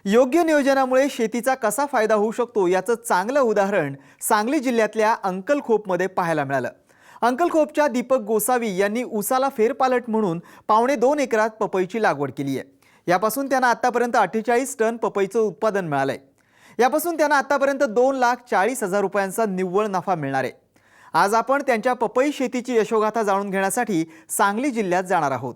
योग्य नियोजनामुळे शेतीचा कसा फायदा होऊ शकतो याचं चांगलं उदाहरण सांगली जिल्ह्यातल्या अंकलखोपमध्ये पाहायला मिळालं। अंकलखोपच्या दीपक गोसावी यांनी ऊसाला फेरपालट म्हणून 2.25 एकरात पपईची लागवड केली आहे। यापासून त्यांना आतापर्यंत 48 टन पपईचं उत्पादन मिळालंय। यापासून त्यांना आतापर्यंत 2,40,000 रुपयांचा निव्वळ नफा मिळणार आहे। आज आपण त्यांच्या पपई शेतीची यशोगाथा जाणून घेण्यासाठी सांगली जिल्ह्यात जाणार आहोत।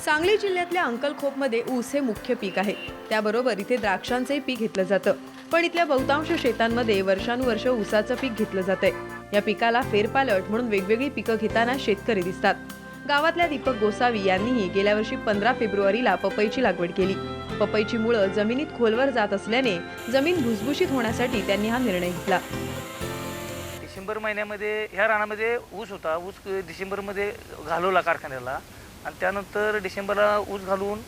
सांगली जिल्ह्यातल्या अंकलखोपमध्ये ऊस हे मुख्य पीक आहे। त्याबरोबर इथे द्राक्षांचे पीक घेतलं जातं, पण इथल्या बहुतांश शेतांमध्ये वर्षानुवर्ष ऊसाचं पीक घेतलं जातंय। या पिकाला फेरपालट म्हणून वेगवेगळी पिकं घेताना शेतकरी दिसतात। गावातल्या दीपक गोसावी यांनीही गेल्या वर्षी 15 फेब्रुवारीला पपईची लागवड केली। पपईची मुळं जमिनीत खोलवर जात असल्याने जमीन भुसभुशीत होण्यासाठी त्यांनी हा निर्णय घेतला। डिसेंबर महिन्यामध्ये ह्या रानामध्ये ऊस होता। ऊस डिसेंबरमध्ये घालवला कारखान्याला आणि त्यानंतर डिसेंबरला ऊस घालून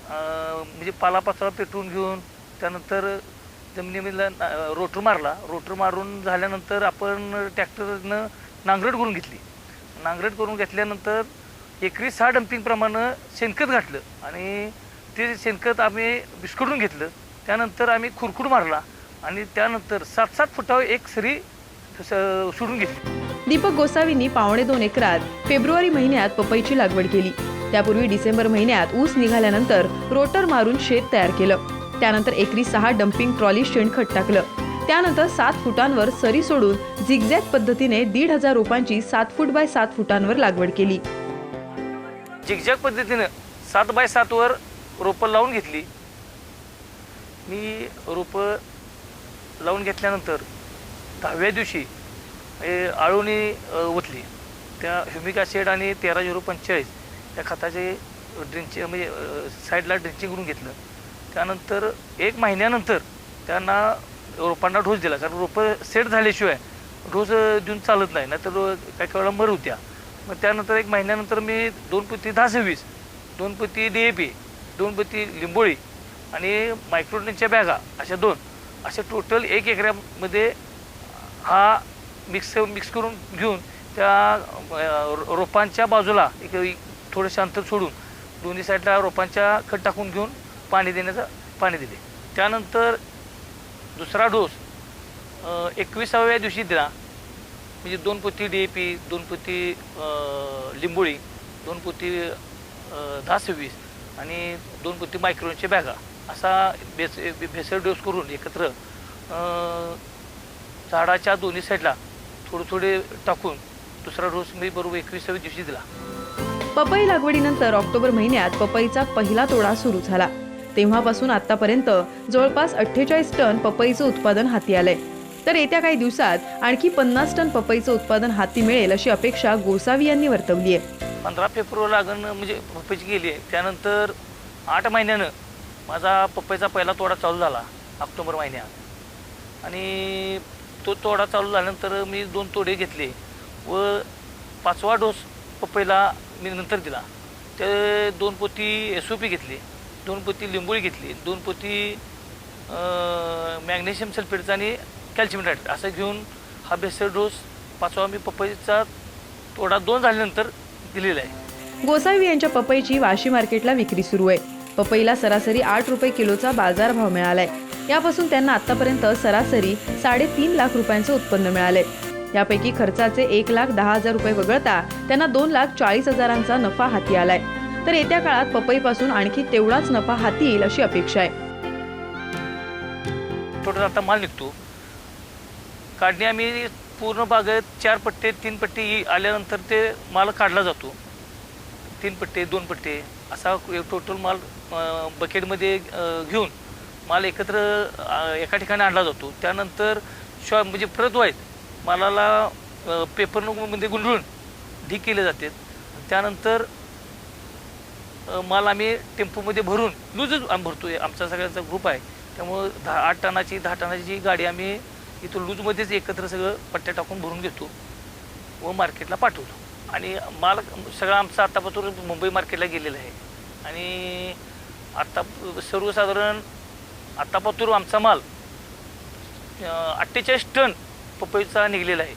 म्हणजे पालापाचोळा पेटवून घेऊन त्यानंतर जमिनीला रोटर मारला। रोटर मारून झाल्यानंतर आपण ट्रॅक्टरनं नांगरट करून घेतली। नांगरट करून घेतल्यानंतर एकरी 6 डंपिंग प्रमाणे शेणखत घातलं आणि ते शेणखत आम्ही विस्कटून घेतलं। त्यानंतर आम्ही खुरकुड मारला आणि त्यानंतर 7-7 फुटावर एक सरी सोडून घेतली। दीपक गोसावींनी 2.25 एकरात फेब्रुवारी महिन्यात पपईची लागवड केली। त्यापूर्वी डिसेंबर महिन्यात ऊस निघाल्यानंतर रोटर मारून शेत तयार केलं। त्यानंतर एकरी 6 डंपिंग ट्रॉली शेणखत टाकलं। त्यानंतर 7 फुटांवर सरी सोडून झिगझॅग पद्धतीने 1,500 रोपांची 7 फूट बाय 7 फुटांवर लागवड केली। झिगझॅग पद्धतीने 7 बाय 7 वर रोपं लावून घेतली। मी रोपं लावून घेतल्यानंतर 10व्या दिवशी आळूनी ओतली। त्या ह्युमिक ॲसिड आणि 13-0-45 या खताचे ड्रिंचिंग म्हणजे साईडला ड्रिंचिंग करून घेतलं। त्यानंतर 1 महिन्यानंतर त्यांना रोपांना डोस दिला, कारण रोपं सेट झाल्याशिवाय डोस देऊन चालत नाही, नाहीतर काही वेळा मर होत्या। मग त्यानंतर 1 महिन्यानंतर मी 2 पोती 10-26, 2 पोती DAP, 2 पोती लिंबोळी आणि मायक्रोन्यूट्रियनच्या बॅगा अशा टोटल 1 एकरामध्ये हा मिक्स करून घेऊन त्या रोपांच्या बाजूला एक थोडंसं अंतर सोडून दोन्ही साईडला रोपांच्या खत टाकून घेऊन पाणी दिले। त्यानंतर दुसरा डोस 21व्या दिवशी दिला, म्हणजे 2 पोती DAP, 2 पोती लिंबोळी, 2 पोती 10-26 आणि 2 पोती मायक्रोनच्या बॅगा असा भेसळ डोस करून एकत्र झाडाच्या दोन्ही साईडला थोडे टाकून दुसरा डोस मी बरोबर 21व्या दिवशी दिला। पपई लागवडीनंतर ऑक्टोबर महिन्यात पपईचा पहिला तोडा सुरू झाला। तेव्हापासून आतापर्यंत जवळपास 48 टन पपईचं उत्पादन हाती आलंय। तर येत्या काही दिवसात आणखी 50 टन पपईचं उत्पादन हाती मिळेल अशी अपेक्षा गोसावी यांनी वर्तवली आहे। 15 फेब्रुवारी लागण म्हणजे पपईची गेली आहे। त्यानंतर 8 महिन्यानं माझा पपईचा पहिला तोडा चालू झाला ऑक्टोबर महिन्यात आणि तो तोडा चालू झाल्यानंतर मी 2 तोडे घेतले व 5वा डोस पपईला मी नंतर दिला। ते 2 पोती SOP घेतली, 2 पोती लिंबोळी घेतली, 2 पोती मॅग्नेशियम सल्फेटचा आणि कॅल्शियम नायट्रेट असं घेऊन हा भेसळ डोस 5वा मी पपईचा तोडा 2 झाल्यानंतर दिलेला आहे। गोसावी यांच्या पपईची वाशी मार्केटला विक्री सुरू आहे। पपईला सरासरी 8 रुपये किलोचा बाजारभाव मिळालाय। यापासून त्यांना आतापर्यंत सरासरी 3.5 लाख रुपयांचं उत्पन्न मिळालंय। यापैकी खर्चाचे 1,10,000 रुपये वगळता त्यांना 2,40,000चा नफा हाती आलाय। तर येत्या काळात पपईपासून आणखी तेवढाच नफा हाती येईल अशी अपेक्षा आहे। टोटल आता माल निघतो। काढणी आम्ही पूर्ण बागेत 4 पट्टे 3 पट्टे आल्यानंतर ते माल काढला जातो। 3 पट्टे 2 पट्टे असा टोटल माल बकेटमध्ये घेऊन माल एकत्र एका ठिकाणी आणला जातो। त्यानंतर म्हणजे परत वाईट मालाला पेपरमध्ये गुंडळून ढीक केले जाते। त्यानंतर माल आम्ही टेम्पोमध्ये भरून लूजच भरतो। आमचा सगळ्यांचा ग्रुप आहे, त्यामुळं 8 टनाची 10 टनाची जी गाडी आम्ही इथं लूजमध्येच एकत्र सगळं पट्ट्या टाकून भरून घेतो व मार्केटला पाठवतो। आणि माल सगळा आमचा आत्तापासून मुंबई मार्केटला गेलेला आहे आणि आत्ता सर्वसाधारण आत्तापासून आमचा माल 48 टन पपईचा निघलेला आहे।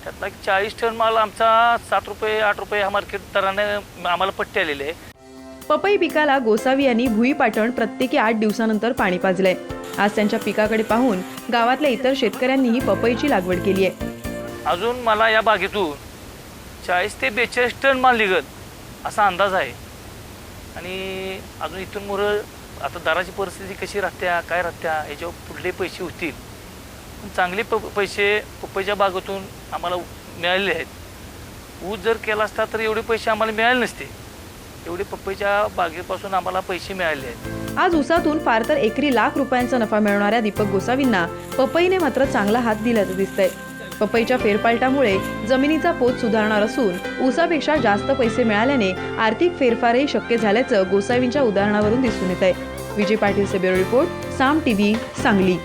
त्यातला 40 टन माल आमचा 7 रुपये 8 रुपये ह्या मार्केट दराने आम्हाला पट्टे आलेले आहे। पपई पिकाला गोसावी यांनी भुईपाटण प्रत्येकी 8 दिवसानंतर पाणी पाजलंय. आज त्यांच्या पिकाकडे पाहून गावातल्या इतर शेतकऱ्यांनीही पपईची लागवड केली आहे. अजून मला या बागेतून 40 ते 42 टन माल निघत असा अंदाज आहे. आणि अजून इथून मोरं आता दराची परिस्थिती कशी राहत्या काय राहत्या याच्यावर पुढले पैसे होतील. पण चांगले पैसे पपईच्या बागेतून आम्हाला मिळालेले आहेत. ऊस जर केला असता तर एवढे पैसे आम्हाला मिळाले नसते. एवढे पपईच्या बागेपासून आम्हाला पैसे मिळाले आहेत. आज ऊसातून फार तर एकरी लाख रुपयांचा नफा मिळवणाऱ्या दीपक गोसावींना पपईने मात्र चांगला हात दिल्याचं दिसतंय. पपईच्या फेरपालटामुळे जमिनीचा पोत सुधारणार असून ऊसापेक्षा जास्त पैसे मिळाल्याने आर्थिक फेरफारही शक्य झाल्याचं गोसावींच्या उदाहरणावरून दिसून येत आहे. विजय पाटीलचे ब्युरो रिपोर्ट, साम टीव्ही, सांगली.